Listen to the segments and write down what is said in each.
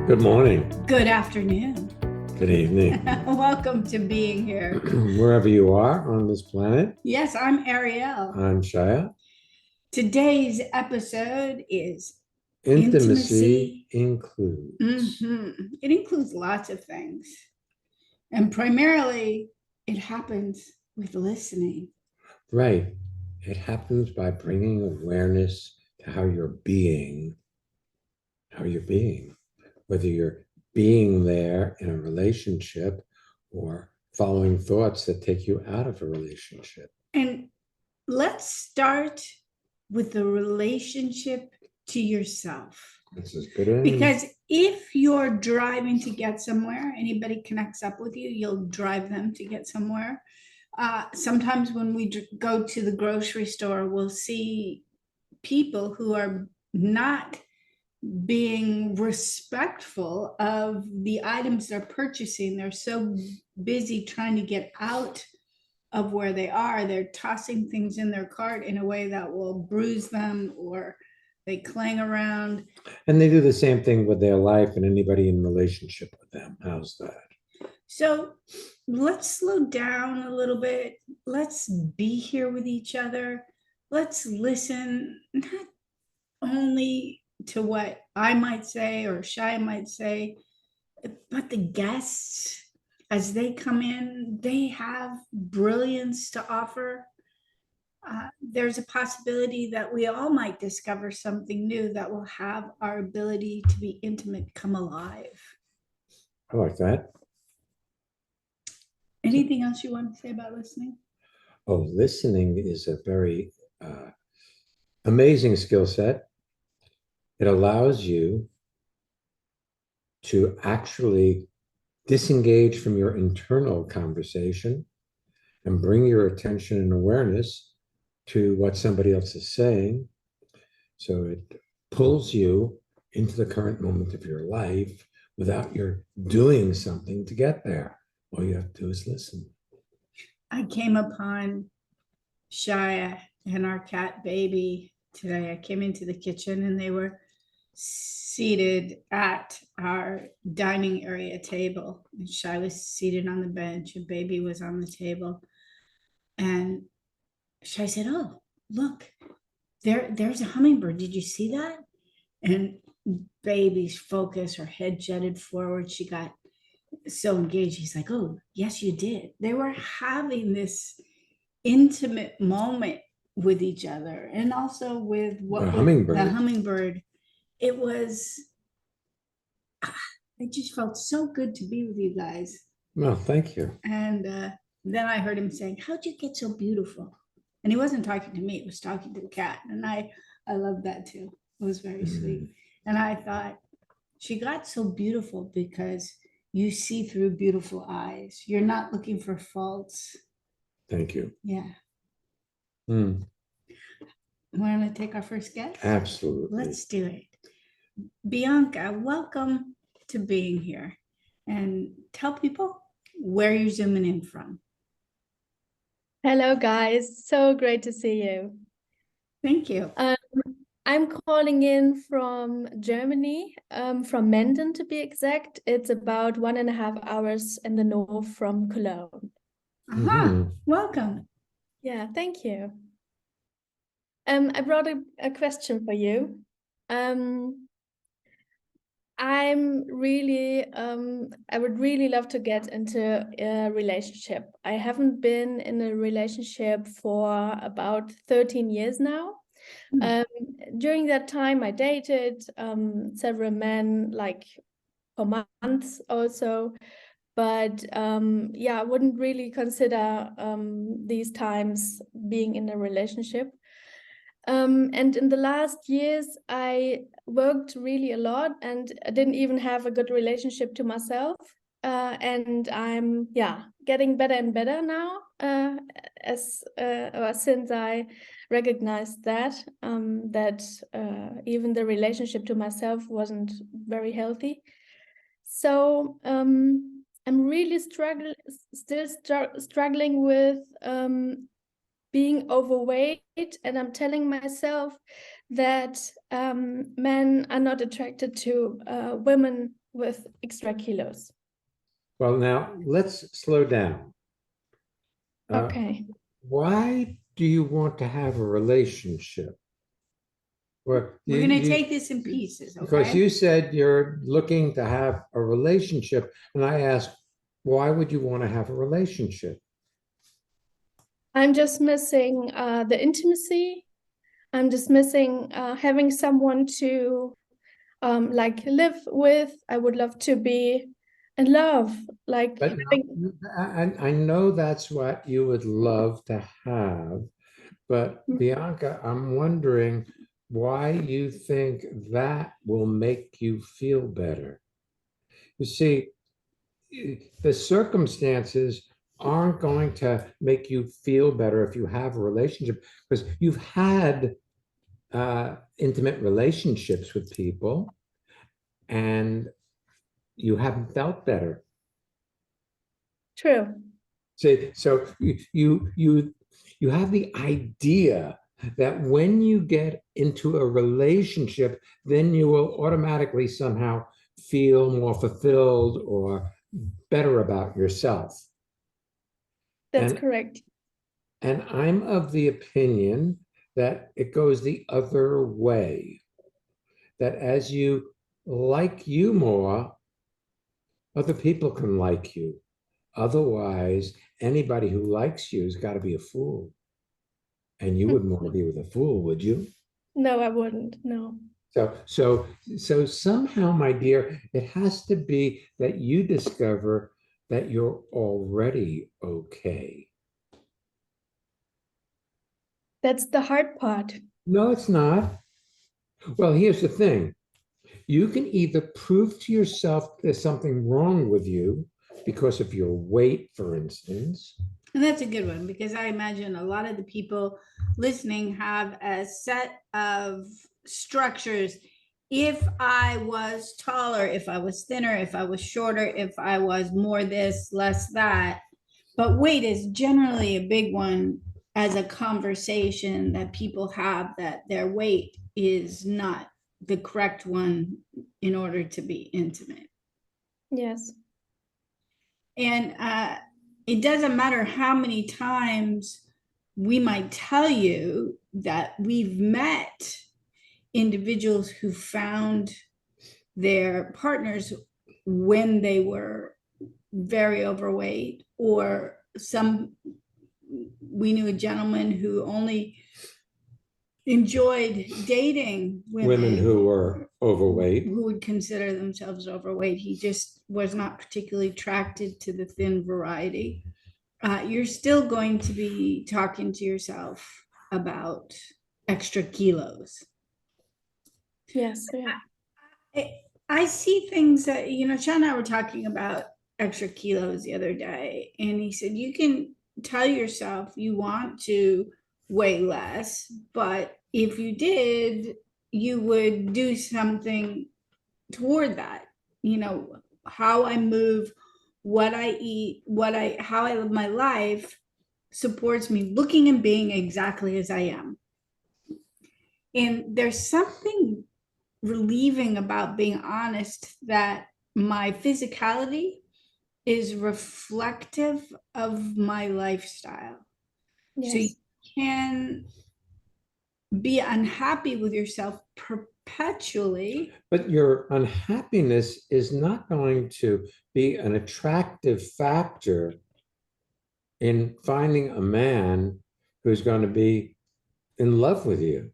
Good morning. Good afternoon. Good evening. Welcome to being here. Wherever you are on this planet, Yes, I'm Ariel. I'm Shaya. Today's episode is Intimacy includes. It includes lots of things. And primarily, it happens with listening. Right. It happens by bringing awareness to how you're being, whether you're being there in a relationship or following thoughts that take you out of a relationship. And let's start with the relationship to yourself. This is good. Because if you're driving to get somewhere, anybody connects up with you, you'll drive them to get somewhere. Sometimes when we go to the grocery store, we'll see people who are not being respectful of the items they're purchasing. They're so busy trying to get out of where they are. They're tossing things in their cart in a way that will bruise them, or they clang around. And they do the same thing with their life and anybody in relationship with them. How's that? So let's slow down a little bit. Let's be here with each other. Let's listen, not only to what I might say or Shai might say, but the guests, as they come in, they have brilliance to offer. There's a possibility that we all might discover something new that will have our ability to be intimate come alive. I like that. Anything else you want to say about listening? Oh, listening is a very amazing skill set. It allows you to actually disengage from your internal conversation and bring your attention and awareness to what somebody else is saying. So it pulls you into the current moment of your life without your doing something to get there. All you have to do is listen. I came upon Shia and our cat baby today. I came into the kitchen and they were seated at our dining area table. And Shia was seated on the bench, and baby was on the table. And Shia said, "Oh, look, there's a hummingbird. Did you see that?" And baby's focus, her head jutted forward. She got so engaged. He's like, "Oh, yes, you did." They were having this intimate moment with each other, and also with The hummingbird. It was, I just felt so good to be with you guys. Well, thank you. And then I heard him saying, "How'd you get so beautiful?" And he wasn't talking to me, he was talking to the cat. And I loved that too. It was very sweet. And I thought, she got so beautiful because you see through beautiful eyes. You're not looking for faults. Thank you. Yeah. Mm. Want to take our first guest? Absolutely. Let's do it. Bianca, welcome to being here. And tell people where you're zooming in from. Hello, guys. So great to see you. Thank you. I'm calling in from Germany, from Menden to be exact. It's about 1.5 hours in the north from Cologne. Welcome. Yeah, thank you. I brought a question for you. I would really love to get into a relationship. I haven't been in a relationship for about 13 years now. During that time, I dated several men, like for months also, but yeah, I wouldn't really consider these times being in a relationship. And in the last years, I worked really a lot, and I didn't even have a good relationship to myself. And I'm getting better and better now, since I recognized that even the relationship to myself wasn't very healthy. So I'm really struggling with being overweight, and I'm telling myself that men are not attracted to women with extra kilos. Well, now let's slow down. Okay. Why do you want to have a relationship? Well, We're gonna take this in pieces, because okay? you said you're looking to have a relationship, and I asked, why would you want to have a relationship? I'm just missing the intimacy. I'm just missing having someone to like live with. I would love to be in love, like But having. I know that's what you would love to have, but Bianca, I'm wondering why you think that will make you feel better. You see, the circumstances aren't going to make you feel better if you have a relationship, because you've had intimate relationships with people and you haven't felt better. True. See, so you have the idea that when you get into a relationship, then you will automatically somehow feel more fulfilled or better about yourself. That's And correct. and I'm of the opinion that it goes the other way. That as you like you more, other people can like you. Otherwise, anybody who likes you has got to be a fool. And you wouldn't want to be with a fool, would you? No, I wouldn't. No. So somehow, my dear, it has to be that you discover that you're already okay. That's the hard part. No, it's not. Well, here's the thing. You can either prove to yourself there's something wrong with you because of your weight, for instance. And that's a good one, because I imagine a lot of the people listening have a set of structures. If I was taller, if I was thinner, if I was shorter, if I was more this, less that. But weight is generally a big one as a conversation that people have, that their weight is not the correct one in order to be intimate. Yes. And it doesn't matter how many times we might tell you that we've met individuals who found their partners when they were very overweight, or we knew a gentleman who only enjoyed dating Women who were overweight. who would consider themselves overweight. He just was not particularly attracted to the thin variety. You're still going to be talking to yourself about extra kilos. Yes. Yeah. I see things that, Sean and I were talking about extra kilos the other day, and he said, you can tell yourself you want to weigh less, but if you did, you would do something toward that. How I move, what I eat, how I live my life supports me looking and being exactly as I am. And there's something relieving about being honest that my physicality is reflective of my lifestyle. Yes. So you can be unhappy with yourself perpetually. But your unhappiness is not going to be an attractive factor in finding a man who's going to be in love with you.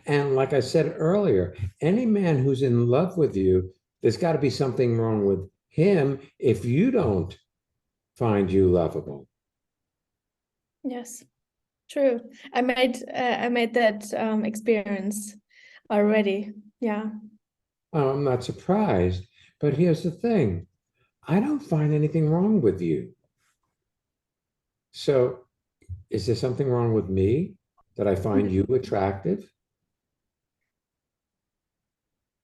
And like I said earlier, any man who's in love with you, there's got to be something wrong with him if you don't find you lovable. Yes. True. I made that experience already. Yeah. I'm not surprised, but here's the thing. I don't find anything wrong with you. So is there something wrong with me that I find you attractive?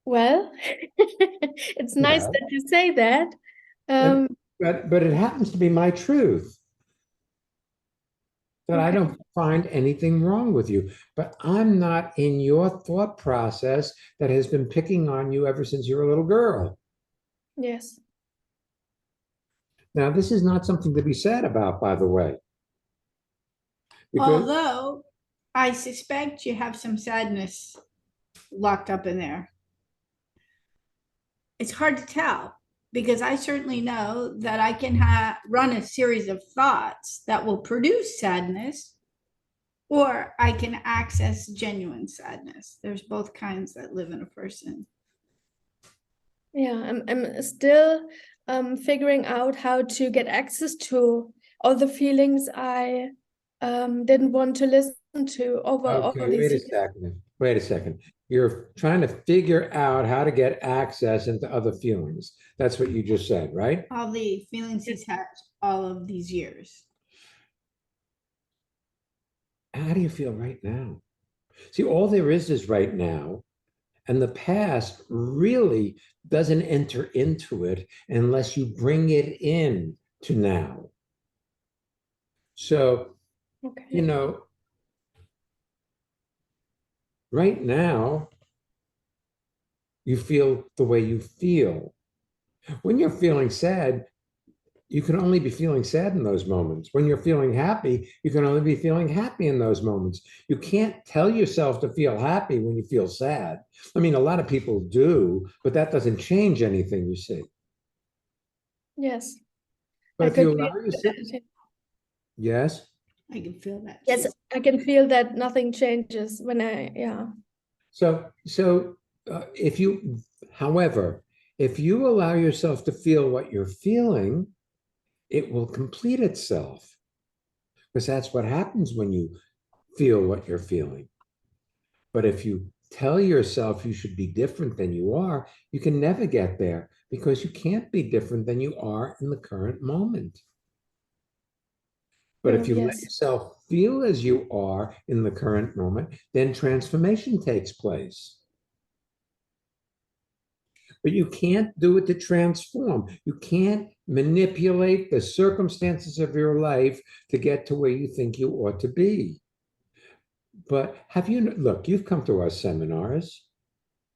Well, it's nice Well, that you say that. but it happens to be my truth that I Okay. don't find anything wrong with you. But I'm not in your thought process that has been picking on you ever since you were a little girl. Yes. Now, this is not something to be sad about, by the way. Because Although I suspect you have some sadness locked up in there. It's hard to tell because I certainly know that I can run a series of thoughts that will produce sadness, or I can access genuine sadness. There's both kinds that live in a person. Yeah, I'm still figuring out how to get access to all the feelings I didn't want to listen to over all okay, these wait a years. second. Wait a second. You're trying to figure out how to get access into other feelings. That's what you just said, right? All the feelings he's had all of these years. How do you feel right now? See, all there is right now, and the past really doesn't enter into it unless you bring it in to now. So, Okay. you know, right now, you feel the way you feel. When you're feeling sad, you can only be feeling sad in those moments. When you're feeling happy, you can only be feeling happy in those moments. You can't tell yourself to feel happy when you feel sad. I mean, a lot of people do, but that doesn't change anything, you see. Yes, But I if you could feel allow yourself, that. yes. I can feel that Yes, too. I can feel that nothing changes when yeah. So if you, however, if you allow yourself to feel what you're feeling, it will complete itself because that's what happens when you feel what you're feeling. But if you tell yourself you should be different than you are, you can never get there because you can't be different than you are in the current moment. But if True, you let yes. yourself feel as you are in the current moment, then transformation takes place. But you can't do it to transform. You can't manipulate the circumstances of your life to get to where you think you ought to be. But have you, look, you've come to our seminars.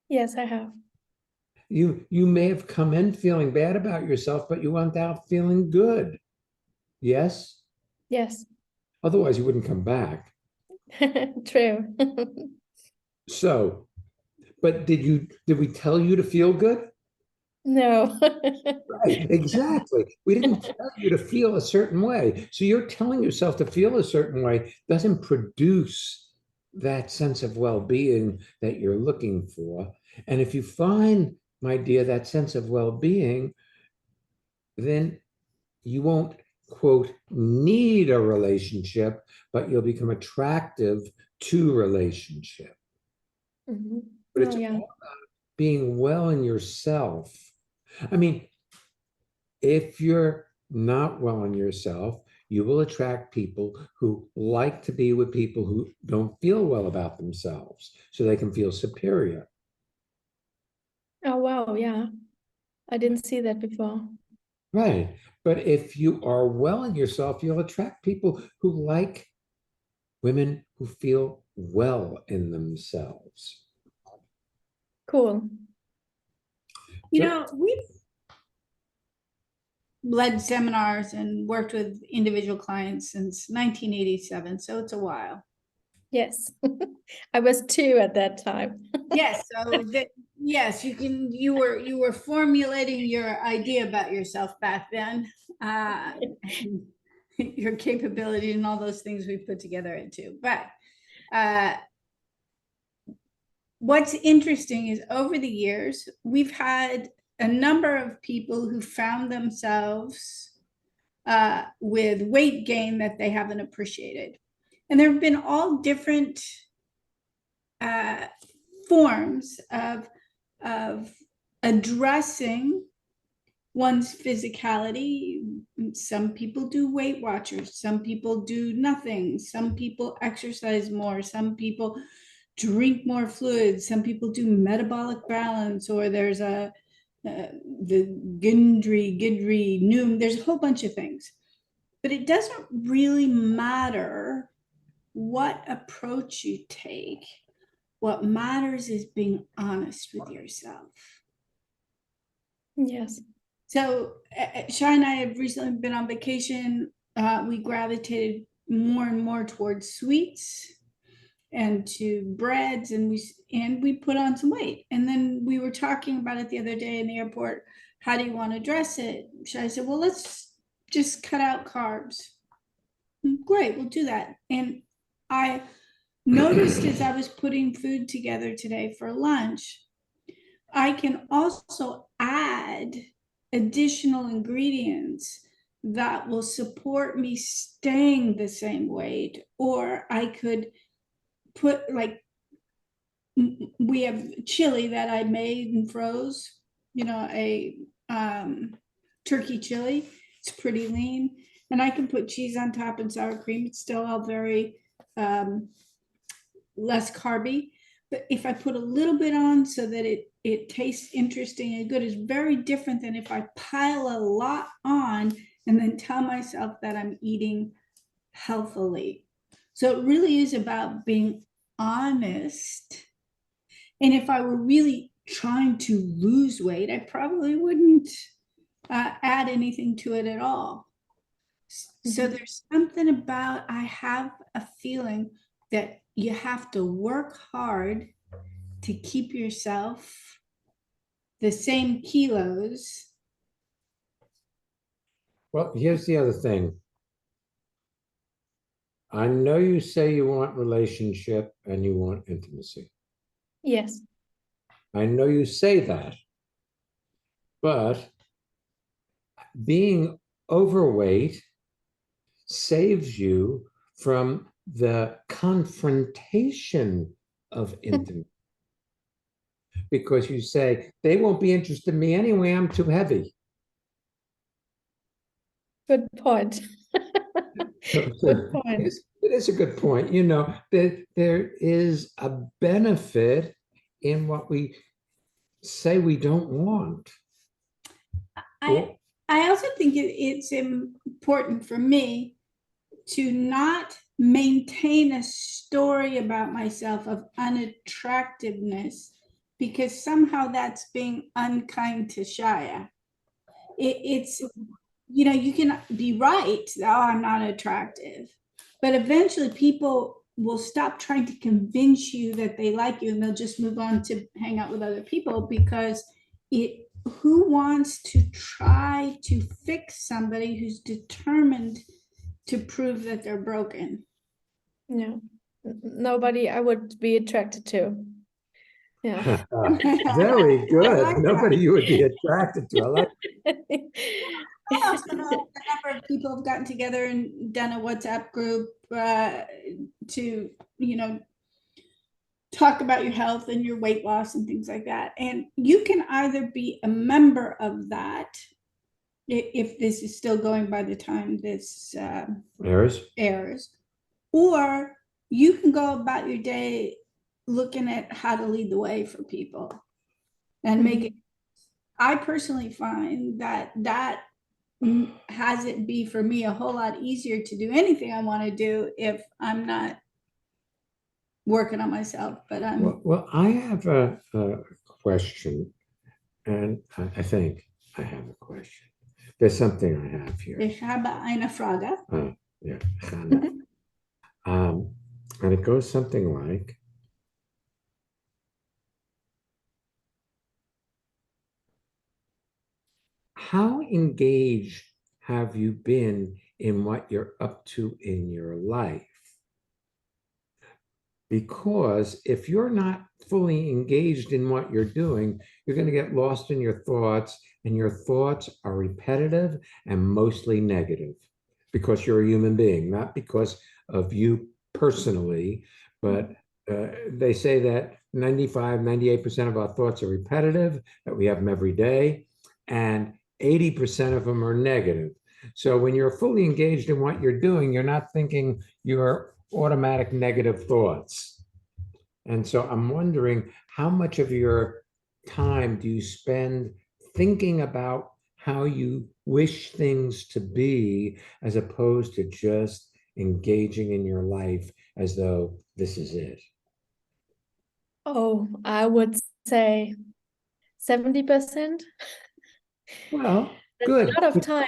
Yes, I have. You may have come in feeling bad about yourself, but you went out feeling good. Yes? Yes. Otherwise, you wouldn't come back. True. So, but did we tell you to feel good? No. Right, exactly. We didn't tell you to feel a certain way. So you're telling yourself to feel a certain way doesn't produce that sense of well-being that you're looking for. And if you find, my dear, that sense of well-being, then you won't, quote, need a relationship, but you'll become attractive to relationship. Mhm. But Oh, it's yeah. all being well in yourself. I mean, if you're not well in yourself, you will attract people who like to be with people who don't feel well about themselves so they can feel superior. Oh, wow. Yeah. I didn't see that before. Right. But if you are well in yourself, you'll attract people who like women who feel well in themselves. Cool. You So, know, we've led seminars and worked with individual clients since 1987, so it's a while. Yes. I was 2 at that time. Yes, so that yes, you were formulating your idea about yourself back then, and your capability and all those things we put together into. But uh, what's interesting is over the years, we've had a number of people who found themselves with weight gain that they haven't appreciated. And there have been all different uh, forms of addressing one's physicality. Some people do Weight Watchers, some people do nothing, some people exercise more, some people drink more fluids, some people do metabolic balance, or there's the Gidry, Noom, there's a whole bunch of things. But it doesn't really matter what approach you take. What matters is being honest with yourself. Yes. So Shai and I have recently been on vacation. We gravitated more and more towards sweets and to breads, and we put on some weight. And then we were talking about it the other day in the airport. How do you want to dress it? Shai said, well, let's just cut out carbs. Great, we'll do that. And I noticed as I was putting food together today for lunch, I can also add additional ingredients that will support me staying the same weight, or I could put like, we have chili that I made and froze, a turkey chili. It's pretty lean, and I can put cheese on top and sour cream. It's still all very less carby. But if I put a little bit on so that it tastes interesting and good, is very different than if I pile a lot on and then tell myself that I'm eating healthily. So it really is about being honest. And if I were really trying to lose weight, I probably wouldn't add anything to it at all. So there's something about, I have a feeling that you have to work hard to keep yourself the same kilos. Well, here's the other thing. I know you say you want relationship and you want intimacy. Yes. I know you say that, but being overweight saves you from the confrontation of intimacy. Because you say, they won't be interested in me anyway, I'm too heavy. Good point. Good point. It is a good point. There is a benefit in what we say we don't want. I also think it's important for me to not maintain a story about myself of unattractiveness, because somehow that's being unkind to Shia. It's, you can be right, oh, I'm not attractive, but eventually people will stop trying to convince you that they like you, and they'll just move on to hang out with other people, because who wants to try to fix somebody who's determined to prove that they're broken? No, nobody I would be attracted to. Yeah. Very good. like Nobody you would be attracted to. I like also know the number of people have gotten together and done a WhatsApp group to, talk about your health and your weight loss and things like that. And you can either be a member of that, if this is still going by the time this airs, or you can go about your day looking at how to lead the way for people and make it. I personally find that has it be for me a whole lot easier to do anything I want to do if I'm not working on myself. But well, I have a question, and I think I have a question. There's something I have here. Ich habe eine Frage. Yeah. And it goes something like, how engaged have you been in what you're up to in your life? Because if you're not fully engaged in what you're doing, you're going to get lost in your thoughts, and your thoughts are repetitive and mostly negative, because you're a human being, not because of you personally, but they say that 98% of our thoughts are repetitive, that we have them every day, and 80% of them are negative. So when you're fully engaged in what you're doing, you're not thinking your automatic negative thoughts. And so I'm wondering, how much of your time do you spend thinking about how you wish things to be, as opposed to just engaging in your life as though this is it? Oh, I would say 70%. Well, That's good. a lot of time,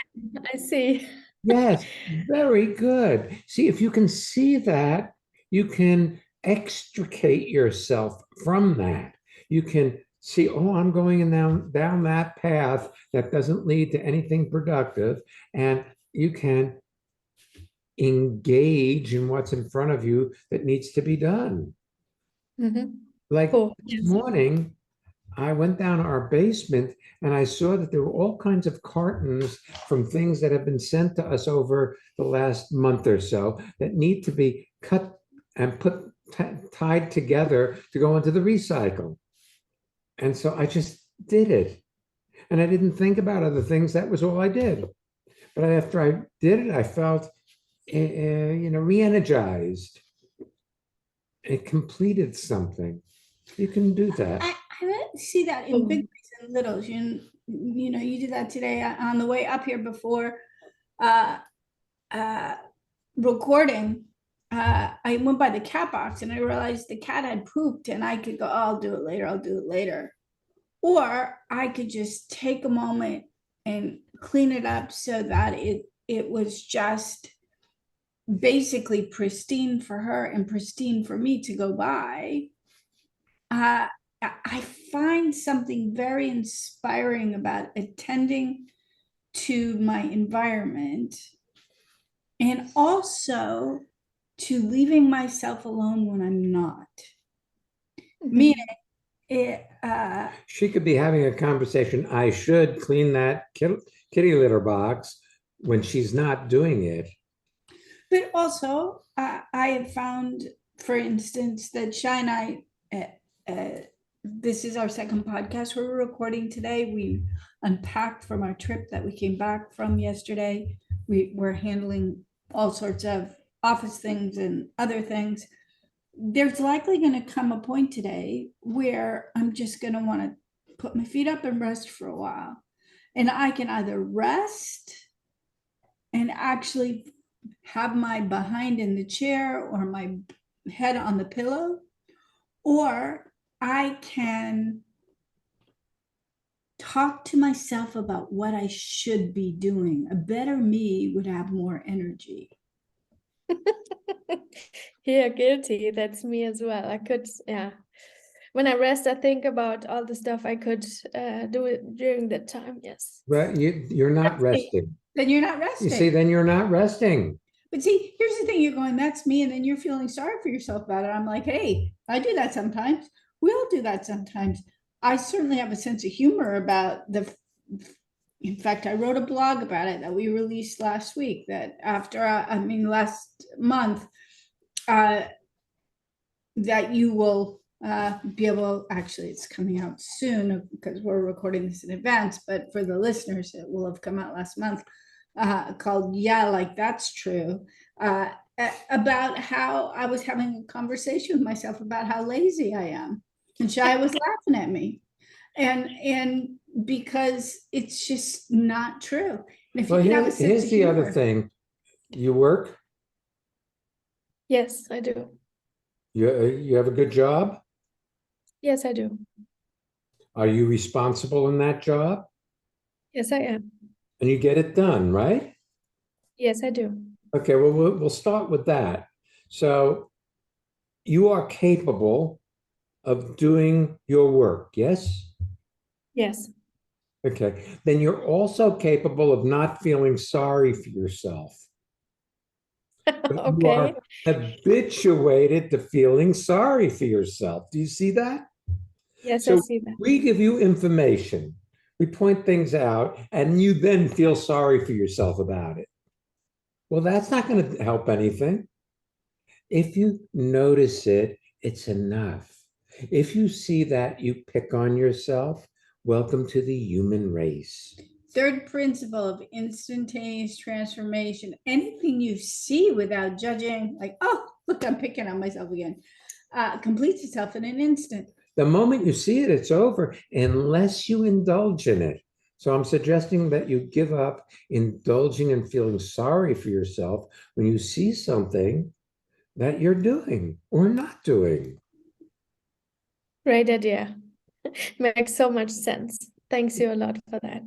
I see. Yes, very good. See, if you can see that, you can extricate yourself from that. You can see, oh, I'm going in down that path that doesn't lead to anything productive. And you can engage in what's in front of you that needs to be done. Mhm. Like Cool. this Yes. morning, I went down our basement and I saw that there were all kinds of cartons from things that have been sent to us over the last month or so that need to be cut and tied together to go into the recycle. And so I just did it. And I didn't think about other things. That was all I did. But after I did it, I felt, re-energized. It completed something. You can do that. I really see that in big ways and littles. You did that today on the way up here before uh, uh, recording. I went by the cat box and I realized the cat had pooped, and I could go, oh, I'll do it later. I'll do it later. Or I could just take a moment and clean it up so that it was just basically pristine for her and pristine for me to go by. I find something very inspiring about attending to my environment and also to leaving myself alone when I'm not. Meaning, She could be having a conversation. I should clean that kitty litter box when she's not doing it. but also, I have found, for instance, that Shy and this is our second podcast we're recording today. We unpacked from our trip that we came back from yesterday. We were handling all sorts of office things and other things. There's likely going to come a point today where I'm just going to want to put my feet up and rest for a while. And I can either rest and actually have my behind in the chair or my head on the pillow, or I can talk to myself about what I should be doing. A better me would have more energy. Yeah, guilty. That's me as well. I could, yeah. When I rest, I think about all the stuff I could do it during that time. Yes. But you're not resting. Then you're not You resting. see, then you're not resting. But see, here's the thing, you're going, that's me, and then you're feeling sorry for yourself about it. I'm like, hey, I do that sometimes. We all do that sometimes. I certainly have a sense of humor about in fact, I wrote a blog about it that we released last week, that after, last month, that you will be able, actually, it's coming out soon because we're recording this in advance, but for the listeners, it will have come out last month, called Yeah, Like That's True, about how I was having a conversation with myself about how lazy I am. And Shai was laughing at me. And because it's just not true. And if Well, you can have a sense here's of the other humor, thing. You work, Yes, I do. you have a good job. Yes, I do. Are you responsible in that job? Yes, I am. And you get it done, right? Yes, I do. Okay, well, we'll start with that. So you are capable of doing your work, yes? Yes. Okay, then you're also capable of not feeling sorry for yourself. But you are Okay. habituated to feeling sorry for yourself. Do you see that? Yes, I So see that. we give you information, we point things out, and you then feel sorry for yourself about it. Well, that's not going to help anything. If you notice it, it's enough. If you see that you pick on yourself, welcome to the human race. third principle of instantaneous transformation, anything you see without judging, like, oh, look, I'm picking on myself again, completes itself in an instant. The moment you see it, it's over unless you indulge in it. So I'm suggesting that you give up indulging and feeling sorry for yourself when you see something that you're doing or not doing. Great idea. Makes so much sense. Thanks you a lot for that.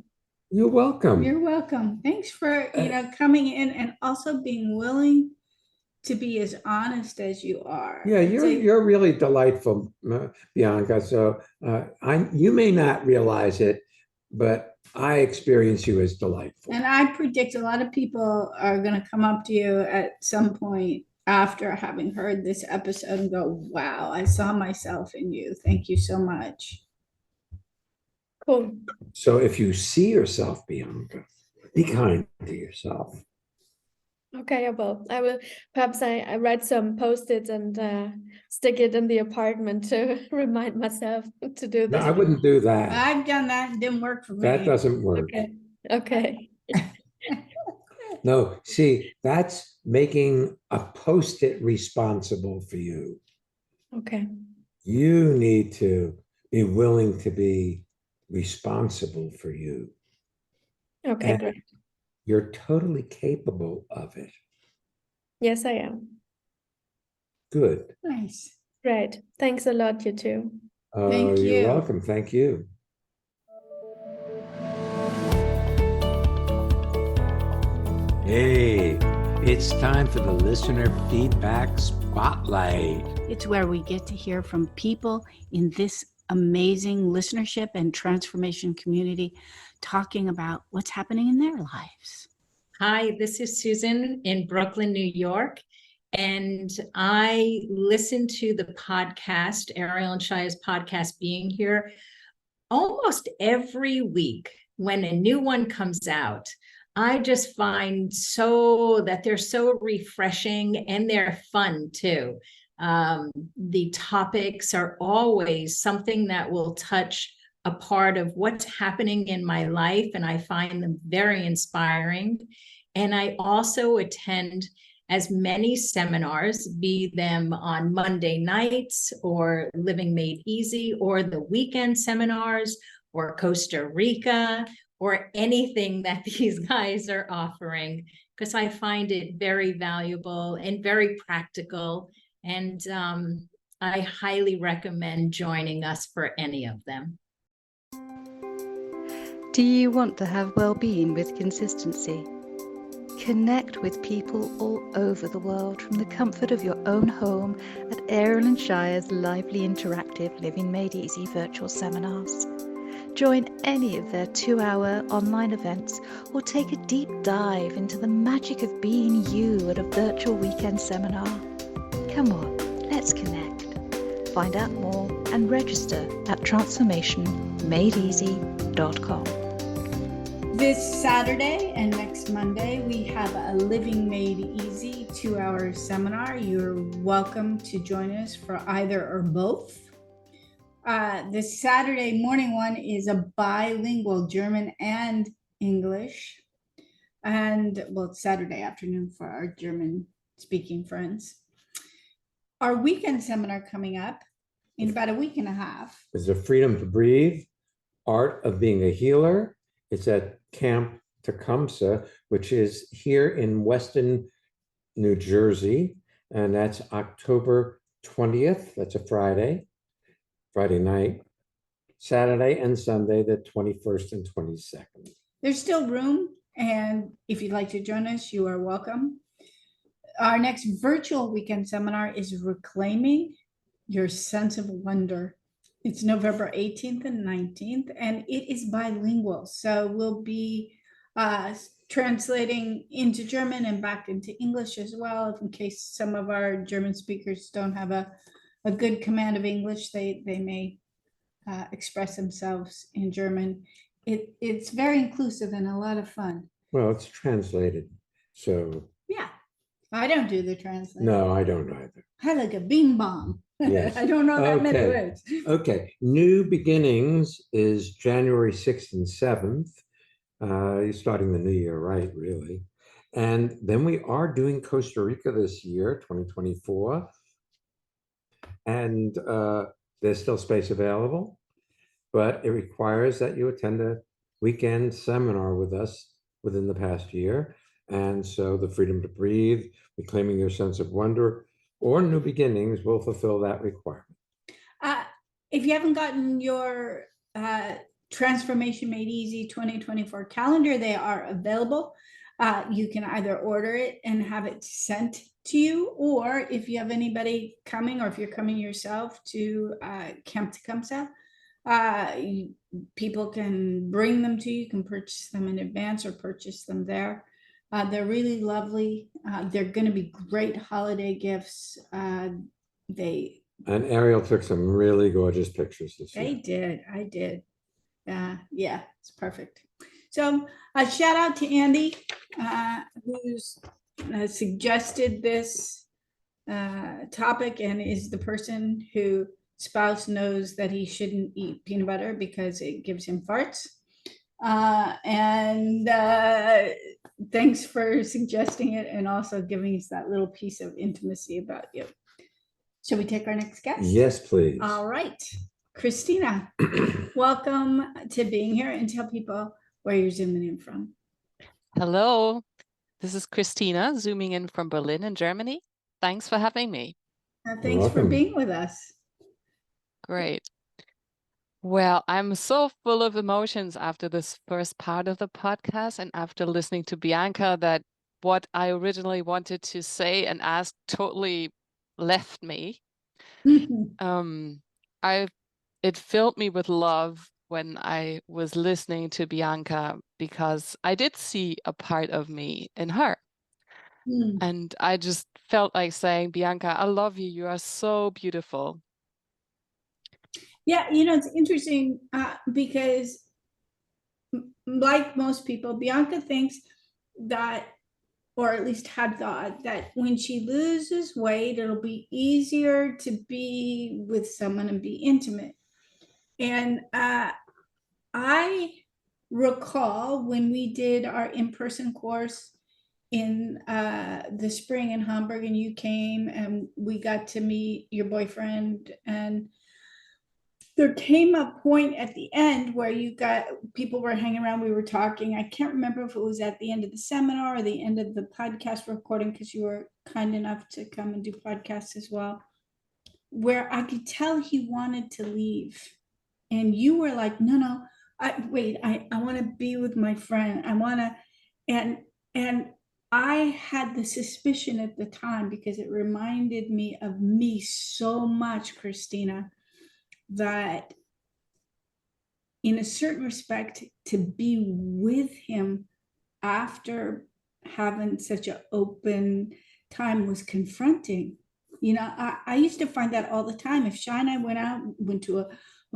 You're welcome. You're welcome. Thanks for, coming in and also being willing to be as honest as you are. Yeah, you're really delightful, Bianca. So you may not realize it, but I experience you as delightful. And I predict a lot of people are going to come up to you at some point after having heard this episode and go, wow, I saw myself in you. Thank you so much. Cool. So if you see yourself, Bianca, be kind to yourself. Okay, I will. Perhaps I write some post-its and stick it in the apartment to remind myself to do No, that. I wouldn't do that. I've done that. It didn't work for me. That doesn't work. Okay. No, see, that's making a post-it responsible for you. Okay. You need to be willing to be responsible for you. Okay, And great. you're totally capable of it. Yes, I am. Good. Nice. Great. Thanks a lot, you too. Thank you. You're welcome. Thank you. Hey, it's time for the listener feedback spotlight. It's where we get to hear from people in this amazing listenership and transformation community talking about what's happening in their lives. Hi, this is Susan in Brooklyn, New York. And I listen to the podcast, Ariel and Shaya's podcast, Being Here, almost every week when a new one comes out. I just find that they're so refreshing and they're fun too. The topics are always something that will touch a part of what's happening in my life, and I find them very inspiring. And I also attend as many seminars, be them on Monday nights or Living Made Easy or the weekend seminars or Costa Rica or anything that these guys are offering, because I find it very valuable and very practical. And I highly recommend joining us for any of them. Do you want to have well-being with consistency? Connect with people all over the world from the comfort of your own home at Ariel and Shaya's lively interactive Living Made Easy virtual seminars. Join any of their 2-hour online events or take a deep dive into the magic of being you at a virtual weekend seminar. Come on, let's connect. Find out more and register at transformationmadeeasy.com. This Saturday and next Monday, we have a Living Made Easy 2-hour seminar. You're welcome to join us for either or both. This Saturday morning one is a bilingual German and English. And well, it's Saturday afternoon for our German speaking friends. Our weekend seminar coming up in about a week and a half. It's a Freedom to Breathe, Art of Being a Healer. It's at Camp Tecumseh, which is here in Weston, New Jersey. And that's October 20th. That's a Friday night, Saturday and Sunday, the 21st and 22nd. There's still room. And if you'd like to join us, you are welcome. Our next virtual weekend seminar is Reclaiming Your Sense of Wonder. It's November 18th and 19th, and it is bilingual. So we'll be translating into German and back into English as well, in case some of our German speakers don't have a good command of English. They may express themselves in German. It's very inclusive and a lot of fun. Well, it's translated. So Yeah, I don't do the translation. no, I don't either. I like a bing bong. Yes. I don't know that many Okay. words. Okay, New Beginnings is January 6th and 7th. You're starting the new year right, really. And then we are doing Costa Rica this year, 2024. And there's still space available, but it requires that you attend a weekend seminar with us within the past year. And so the Freedom to Breathe, Reclaiming Your Sense of Wonder, or New Beginnings will fulfill that requirement. If you haven't gotten your Transformation Made Easy 2024 calendar. They are available. You can either order it and have it sent to you, or if you have anybody coming, or if you're coming yourself to Camp Tecumseh, people can bring them to you. You can purchase them in advance or purchase them there. They're really lovely. They're going to be great holiday gifts. They And Ariel took some really gorgeous pictures this year. I did. Yeah, it's perfect. So a shout out to Andy, who's suggested this topic, and is the person who spouse knows that he shouldn't eat peanut butter because it gives him farts. And thanks for suggesting it, and also giving us that little piece of intimacy about you. Shall we take our next guest? Yes, please. All right. Christina, welcome to being here, and tell people where you're zooming in from. Hello, this is Christina, zooming in from Berlin in Germany. Thanks for having me. Thanks for welcome. being with us. Great. Well, I'm so full of emotions after this first part of the podcast and after listening to Bianca that what I originally wanted to say and ask totally left me. It filled me with love when I was listening to Bianca, because I did see a part of me in her. And I just felt like saying, Bianca, I love you. You are so beautiful. Yeah, it's interesting because like most people, Bianca thinks that, or at least had thought, that when she loses weight, it'll be easier to be with someone and be intimate. And I recall when we did our in-person course in the spring in Hamburg, and you came and we got to meet your boyfriend, and there came a point at the end where people were hanging around, we were talking. I can't remember if it was at the end of the seminar or the end of the podcast recording, because you were kind enough to come and do podcasts as well, where I could tell he wanted to leave. And you were like, no, I want to be with my friend. I want to, and I had the suspicion at the time, because it reminded me of me so much, Christina, that in a certain respect, to be with him after having such an open time was confronting. I used to find that all the time. If Shai and I went to a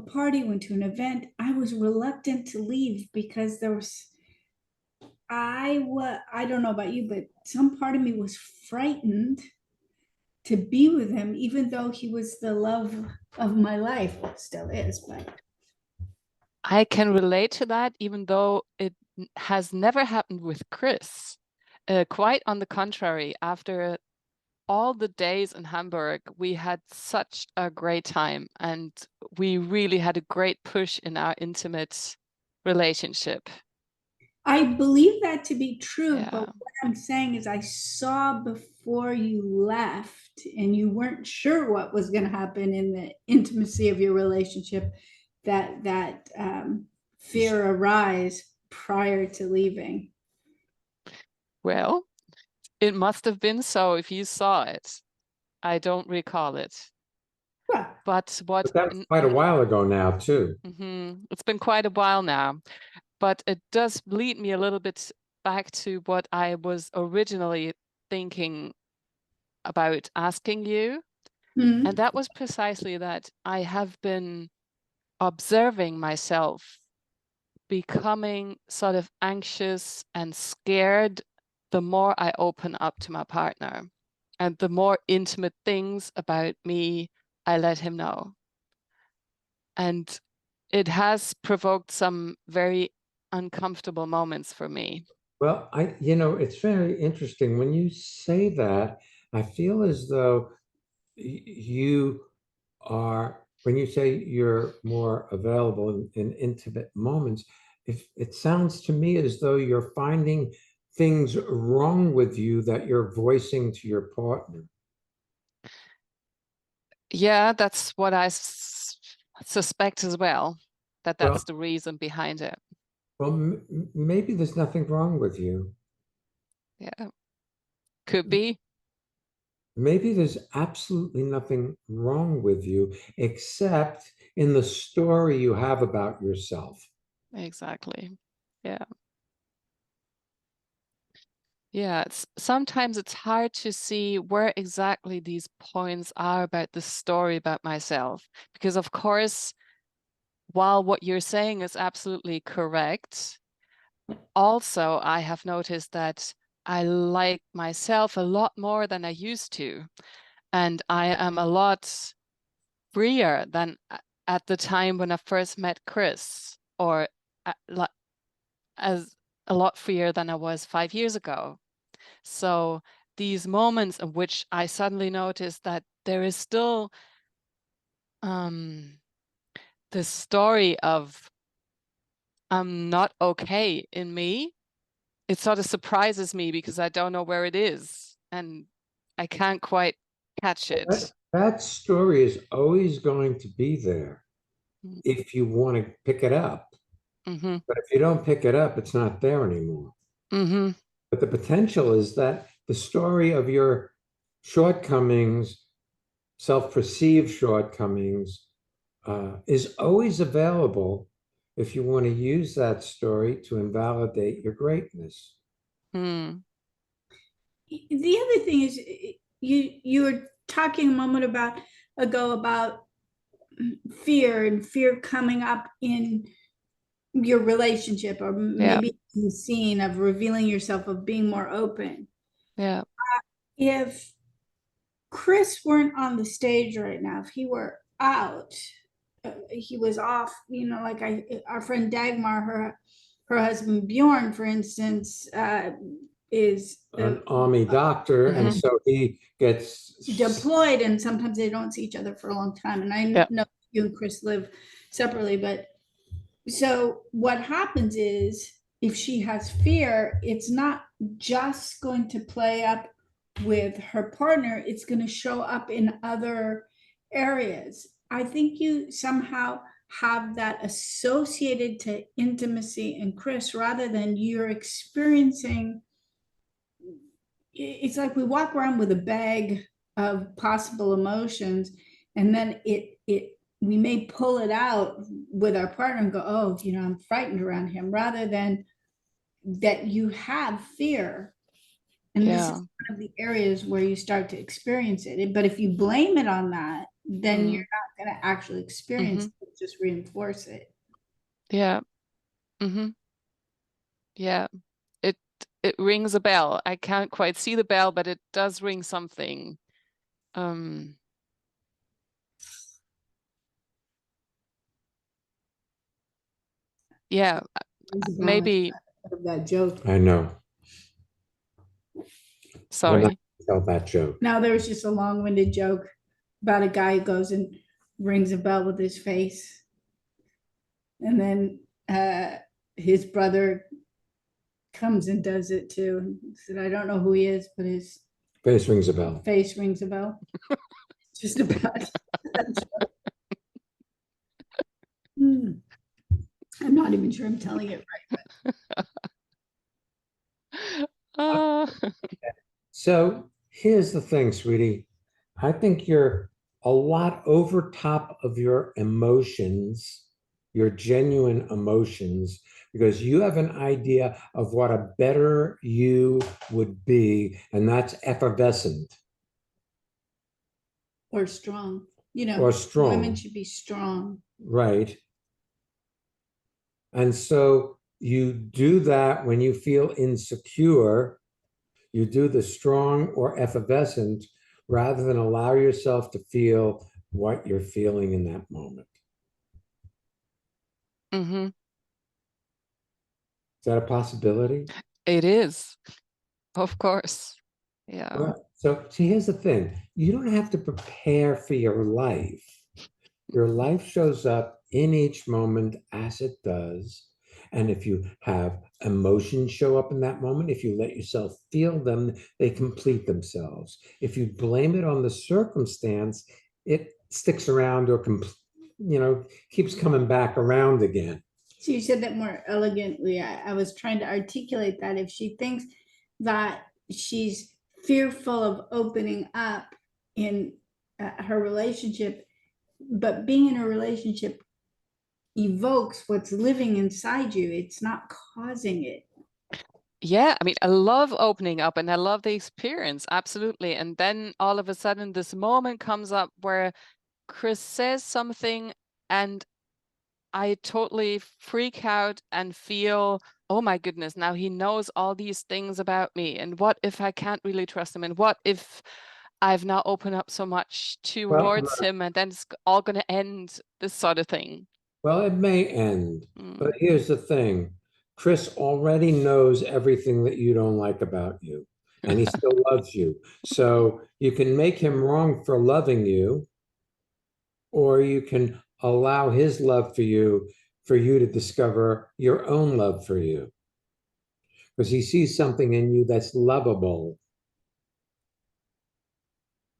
party, went to an event, I was reluctant to leave, because I don't know about you, but some part of me was frightened to be with him, even though he was the love of my life. Well, still is, but I can relate to that, even though it has never happened with Chris. Quite on the contrary, after all the days in Hamburg, we had such a great time, and we really had a great push in our intimate relationship. I believe that to be true, Yeah. but what I'm saying is I saw before you left, and you weren't sure what was going to happen in the intimacy of your relationship, that fear arise prior to leaving. Well, it must have been so if you saw it. I don't recall it. Well, But But that was quite a while ago now, too. It's been quite a while now. But it does lead me a little bit back to what I was originally thinking about asking you. mhm. And that was precisely that I have been observing myself becoming sort of anxious and scared the more I open up to my partner, and the more intimate things about me I let him know. And it has provoked some very uncomfortable moments for me. Well, it's very interesting. When you say that, I feel as though when you say you're more available in intimate moments, it sounds to me as though you're finding things wrong with you that you're voicing to your partner. Yeah, that's what I suspect as well. that Well- that's the reason behind it. Well, maybe there's nothing wrong with you. Yeah, could be. Maybe there's absolutely nothing wrong with you, except in the story you have about yourself. Exactly. Yeah. Yeah, sometimes it's hard to see where exactly these points are about the story about myself. Because of course, while what you're saying is absolutely correct, also I have noticed that I like myself a lot more than I used to. And I am a lot freer than at the time when I first met Chris, or as a lot freer than I was 5 years ago. So these moments in which I suddenly noticed that there is still this story of I'm not okay in me, it sort of surprises me because I don't know where it is and I can't quite catch it. That story is always going to be there Mm. if you want to pick it up. Mm-hmm. But if you don't pick it up, it's not there anymore. Mm-hmm. But the potential is that the story of your shortcomings, self-perceived shortcomings, is always available if you want to use that story to invalidate your greatness. Mm. The other thing is, you were talking a moment ago about fear and fear coming up in your relationship, or maybe the scene of revealing yourself, of being more open. Yeah. If Chris weren't on the stage right now, if he were out, he was off, like our friend Dagmar, her husband Bjorn, for instance, is An army doctor, and Mhm. so he gets deployed, and sometimes they don't see each other for a long time. And I Yeah. know you and Chris live separately, but so what happens is, if she has fear, it's not just going to play up with her partner, it's going to show up in other areas. I think you somehow have that associated to intimacy in Chris, rather than you're experiencing. It's like we walk around with a bag of possible emotions, and then we may pull it out with our partner and go, oh, I'm frightened around him, rather than that you have fear. And this is Yeah. one of the areas where you start to experience it. But if you blame it on that, then you're not going to actually experience it, just reinforce it. Yeah. Mm-hmm. Yeah. It rings a bell. I can't quite see the bell, but it does ring something. Yeah, maybe. That joke. I know. Sorry. Tell that joke. Now there was just a long-winded joke about a guy who goes and rings a bell with his face, and then his brother comes and does it too, and said, I don't know who he is, but his Face rings a bell. face rings a bell. Just about that joke. I'm not even sure I'm telling it right. So here's the thing, sweetie. I think you're a lot over top of your emotions, your genuine emotions, because you have an idea of what a better you would be, and that's effervescent. Or strong. Or strong. Women should be strong. Right. And so you do that when you feel insecure. You do the strong or effervescent rather than allow yourself to feel what you're feeling in that moment. Mm-hmm. Is that a possibility? It is, of course. Yeah. Well, so see, here's the thing. You don't have to prepare for your life. Your life shows up in each moment as it does. And if you have emotions show up in that moment, if you let yourself feel them, they complete themselves. If you blame it on the circumstance, it sticks around or keeps coming back around again. So you said that more elegantly. I was trying to articulate that if she thinks that she's fearful of opening up in her relationship, but being in a relationship evokes what's living inside you. It's not causing it. Yeah, I mean, I love opening up and I love the experience, absolutely. And then all of a sudden, this moment comes up where Chris says something and I totally freak out and feel, oh my goodness, now he knows all these things about me. And what if I can't really trust him? And what if I've now opened up so much towards him and then it's all going to end, this sort of thing? Well, it may end, but here's the thing. Chris already knows everything that you don't like about you, and he still loves you. So you can make him wrong for loving you, or you can allow his love for you to discover your own love for you. Because he sees something in you that's lovable.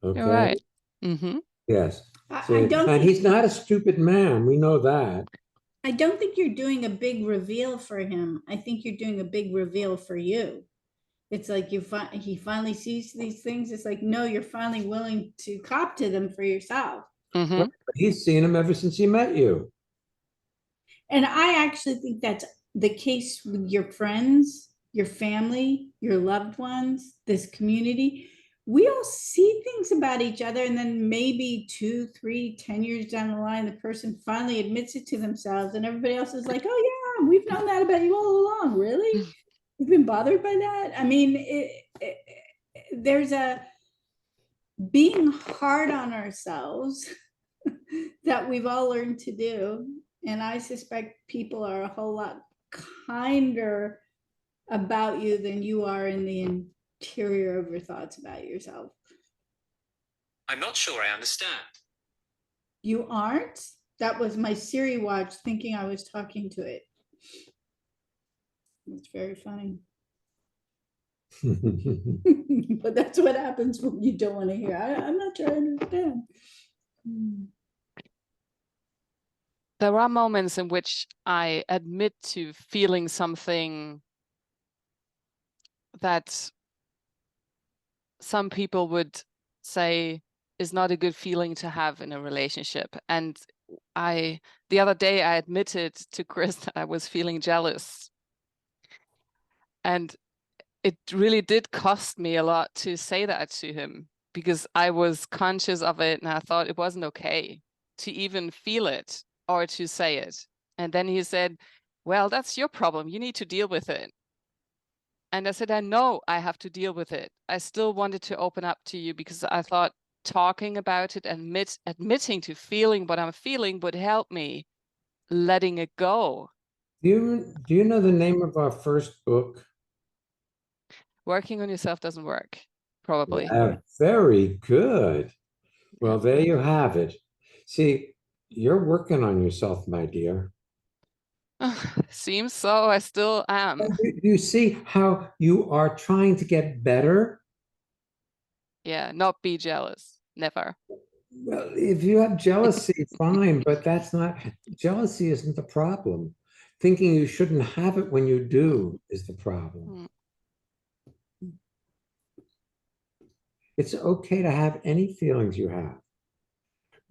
Okay? You're right. Mm-hmm. Yes. I don't And think, he's not a stupid man. We know that. I don't think you're doing a big reveal for him. I think you're doing a big reveal for you. It's like he finally sees these things. It's like, no, you're finally willing to cop to them for yourself. Mm-hmm. But he's seen him ever since he met you. And I actually think that's the case with your friends, your family, your loved ones, this community. We all see things about each other, and then maybe 2, 3, 10 years down the line, the person finally admits it to themselves, and everybody else is like, oh yeah, we've known that about you all along. Really? You've been bothered by that? I mean, there's a being hard on ourselves that we've all learned to do. And I suspect people are a whole lot kinder about you than you are in the interior of your thoughts about yourself. I'm not sure I understand. You aren't? That was my Siri watch thinking I was talking to it. It's very funny. But that's what happens when you don't want to hear. I'm not sure I understand. There are moments in which I admit to feeling something that some people would say is not a good feeling to have in a relationship. And the other day I admitted to Chris that I was feeling jealous. And it really did cost me a lot to say that to him because I was conscious of it and I thought it wasn't okay to even feel it or to say it. And then he said, well, that's your problem. You need to deal with it. And I said, I know I have to deal with it. I still wanted to open up to you because I thought talking about it and admitting to feeling what I'm feeling would help me letting it go. Do you know the name of our first book? Working on Yourself Doesn't Work, probably. Yeah, very good. Well, there you have it. See, you're working on yourself, my dear. Seems so. I still am. Do you see how you are trying to get better? Yeah, not be jealous. Never. Well, if you have jealousy, fine, but jealousy isn't the problem. Thinking you shouldn't have it when you do is the problem. It's okay to have any feelings you have.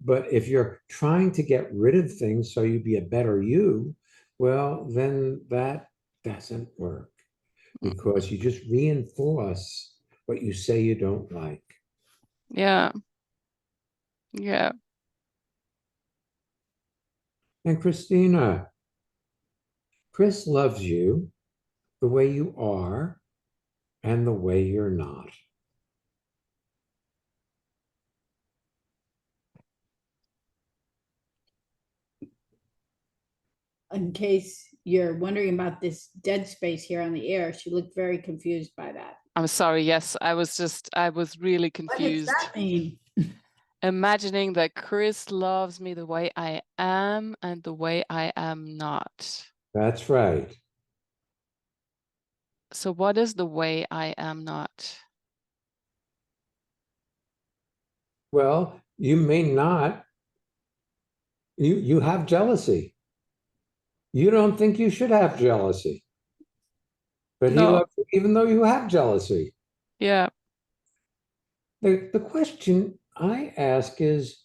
But if you're trying to get rid of things so you be a better you, well, then that doesn't work because you just reinforce what you say you don't like. Yeah. Yeah. And Christina, Chris loves you the way you are and the way you're not. In case you're wondering about this dead space here on the air, she looked very confused by that. I'm sorry. Yes, I was really confused. What does that mean? Imagining that Chris loves me the way I am and the way I am not. That's right. So what is the way I am not? Well, you may not You have jealousy. You don't think you should have jealousy. But he No. loves you even though you have jealousy. Yeah. The question I ask is,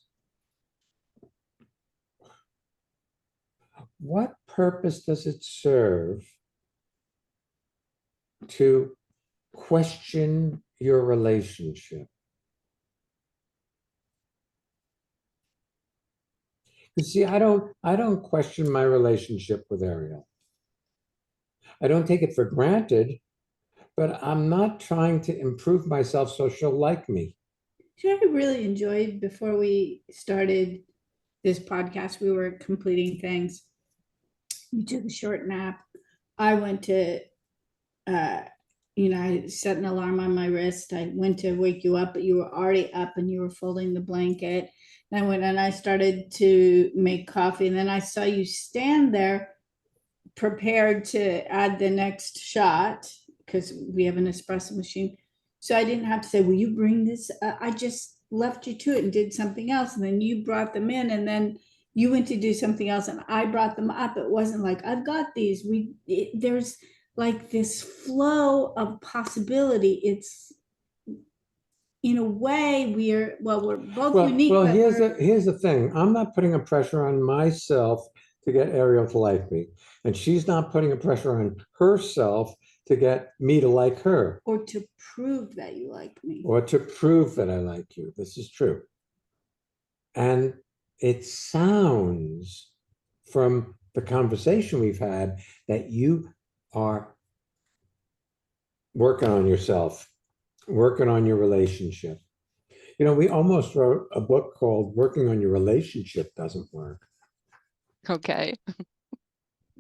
what purpose does it serve to question your relationship? You see, I don't question my relationship with Ariel. I don't take it for granted, but I'm not trying to improve myself so she'll like me. So I really enjoyed before we started this podcast, we were completing things. We took a short nap. I went to, I set an alarm on my wrist. I went to wake you up, but you were already up and you were folding the blanket. And I went and I started to make coffee. And then I saw you stand there prepared to add the next shot because we have an espresso machine. So I didn't have to say, will you bring this? I just left you to it and did something else. And then you brought them in and then you went to do something else and I brought them up. It wasn't like, I've got these. There's like this flow of possibility. It's in a way we're both unique. Well, but here's the thing. I'm not putting a pressure on myself to get Ariel to like me. And she's not putting a pressure on herself to get me to like her. or to prove that you like me. Or to prove that I like you. This is true. And it sounds from the conversation we've had that you are working on yourself, working on your relationship. You know, we almost wrote a book called Working on Your Relationship Doesn't Work. Okay.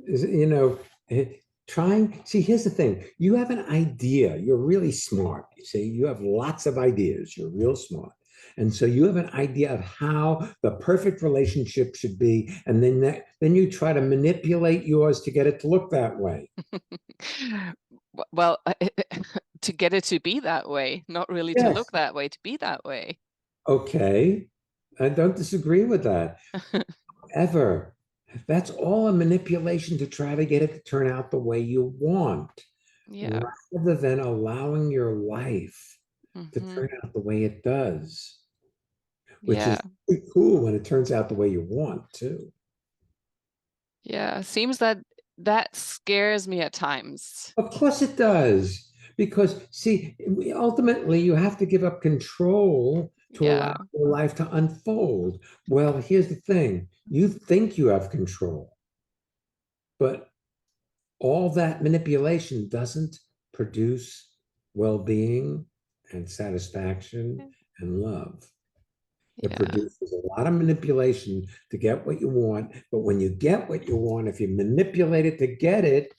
You know, see, here's the thing. You have an idea. You're really smart. You see, you have lots of ideas. You're real smart. And so you have an idea of how the perfect relationship should be. And then you try to manipulate yours to get it to look that way. Well, to get it to be that way, not really to look that way, to be that way. Okay. I don't disagree with that. Ever. That's all a manipulation to try to get it to turn out the way you want. Yeah. Rather than allowing your life to Mhm. turn out the way it does. Which Yeah. is pretty cool when it turns out the way you want too. Yeah. Seems that scares me at times. Of course it does. Because see, ultimately you have to give up control to Yeah. allow your life to unfold. Well, here's the thing. You think you have control, but all that manipulation doesn't produce well-being and satisfaction and love. It Yeah. produces a lot of manipulation to get what you want. But when you get what you want, if you manipulate it to get it,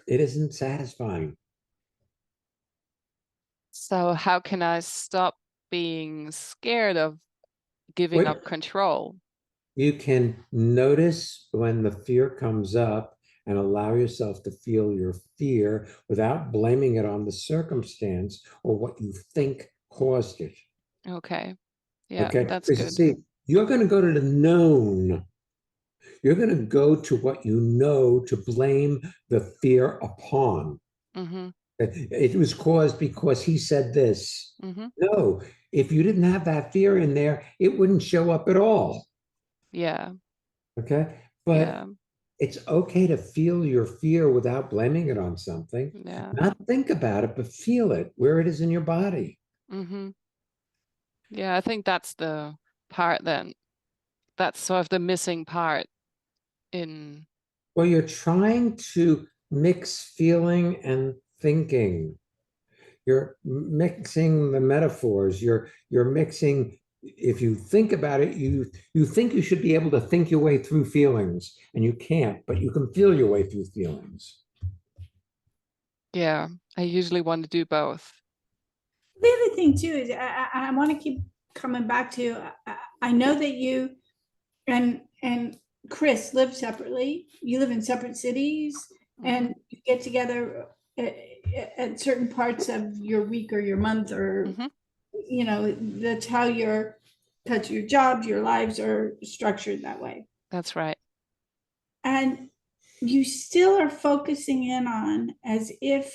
it isn't satisfying. So how can I stop being scared of giving up control? You can notice when the fear comes up and allow yourself to feel your fear without blaming it on the circumstance or what you think caused it. Okay. Yeah, Okay. that's Because you good. see, you're going to go to the known. You're going to go to what you know to blame the fear upon. Mm-hmm. It was caused because he said this. Mm-hmm. No, if you didn't have that fear in there, it wouldn't show up at all. Yeah. Okay. But Yeah. it's okay to feel your fear without blaming it on something. Yeah. Not think about it, but feel it where it is in your body. Mm-hmm. Yeah, I think that's the part then. That's sort of the missing part in. Well, you're trying to mix feeling and thinking. You're mixing the metaphors. You're mixing. If you think about it, you think you should be able to think your way through feelings, and you can't, but you can feel your way through feelings. Yeah, I usually want to do both. The other thing too is I want to keep coming back to I know that you and Chris live separately. You live in separate cities and you get together at certain parts of your week or your month or Mhm. you know that's how your jobs, your lives are structured that way. That's right. And you still are focusing in on as if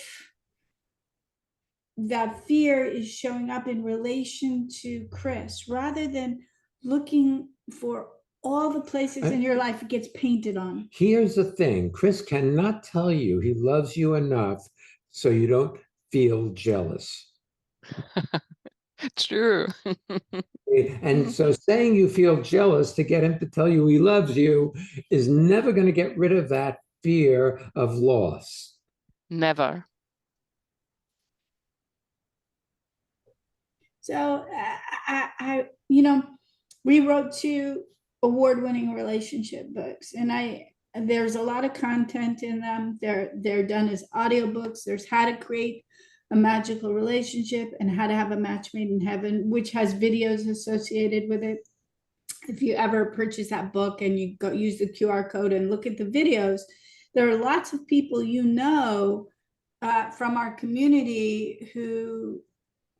that fear is showing up in relation to Chris, rather than looking for all the places in your life it gets painted on. Here's the thing, Chris cannot tell you he loves you enough so you don't feel jealous. True. And so saying you feel jealous to get him to tell you he loves you is never going to get rid of that fear of loss. Never. So we wrote 2 award-winning relationship books, and there's a lot of content in them. They're done as audiobooks. There's How to Create a Magical Relationship and How to Have a Match Made in Heaven, which has videos associated with it. If you ever purchase that book and you go use the QR code and look at the videos, there are lots of people from our community who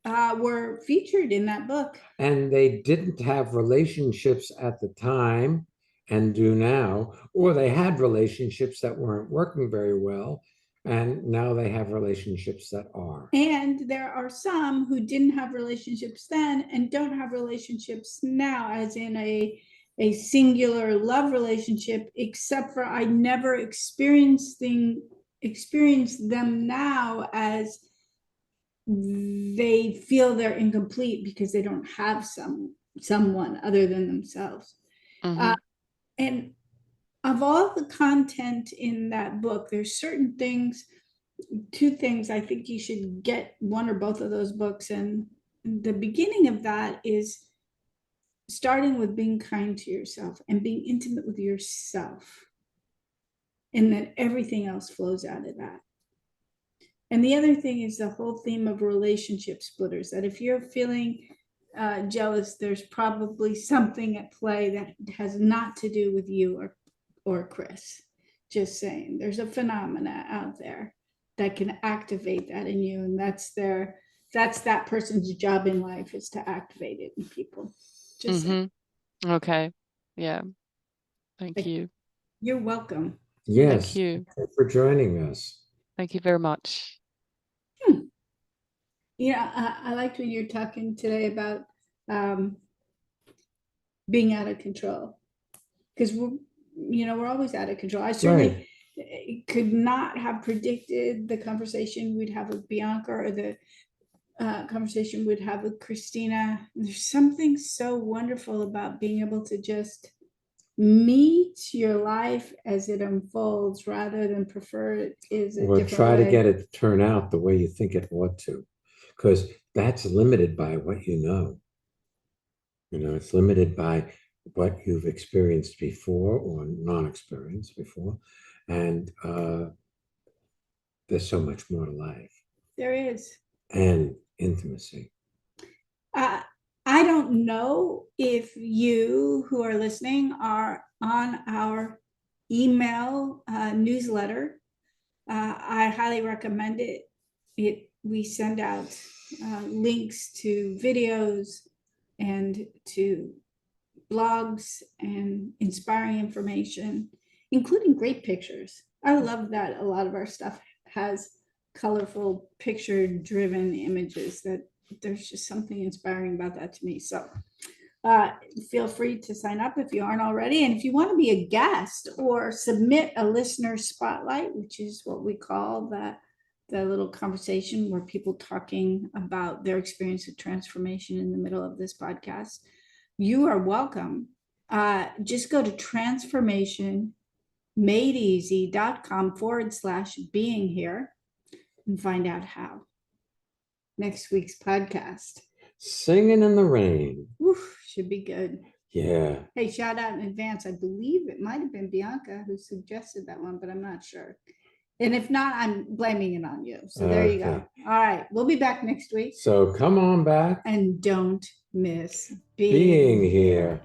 were featured in that book. And they didn't have relationships at the time and do now, or they had relationships that weren't working very well, and now they have relationships that are. And there are some who didn't have relationships then and don't have relationships now, as in a singular love relationship, except for I never experienced them now as they feel they're incomplete because they don't have someone other than themselves. And of all the content in that book, there's certain things, 2 things I think you should get one or both of those books. And the beginning of that is starting with being kind to yourself and being intimate with yourself. And then everything else flows out of that. And the other thing is the whole theme of relationship splitters, that if you're feeling jealous, there's probably something at play that has not to do with you or Chris. Just saying, there's a phenomena out there that can activate that in you. And that's that person's job in life, is to activate it in people. Just saying. Okay. Yeah. Thank you. You're welcome. Yes. Thank you. Thank you for joining us. Thank you very much. I liked when you're talking today about being out of control, because we're always out of control. I certainly could not have predicted the conversation we'd have with Bianca, or the conversation we'd have with Christina. There's something so wonderful about being able to just meet your life as it unfolds, rather than prefer it is a Or different try to way. get it to turn out the way you think it ought to, because that's limited by what you know. It's limited by what you've experienced before or non-experienced before. And there's so much more to life. There is. And intimacy. I don't know if you who are listening are on our email newsletter. I highly recommend it. We send out links to videos and to blogs and inspiring information, including great pictures. I love that a lot of our stuff has colorful, picture-driven images. That there's just something inspiring about that to me. So feel free to sign up if you aren't already. And if you want to be a guest or submit a listener spotlight, which is what we call the little conversation where people talking about their experience of transformation in the middle of this podcast, you are welcome. Just go to transformationmadeeasy.com/being here and find out how. Next week's podcast. Singing in the Rain. Oof, should be good. Yeah. Hey, shout out in advance. I believe it might have been Bianca who suggested that one, but I'm not sure. And if not, I'm blaming it on you. So there you go. Okay. All right. We'll be back next week. So come on back. And don't miss Being here.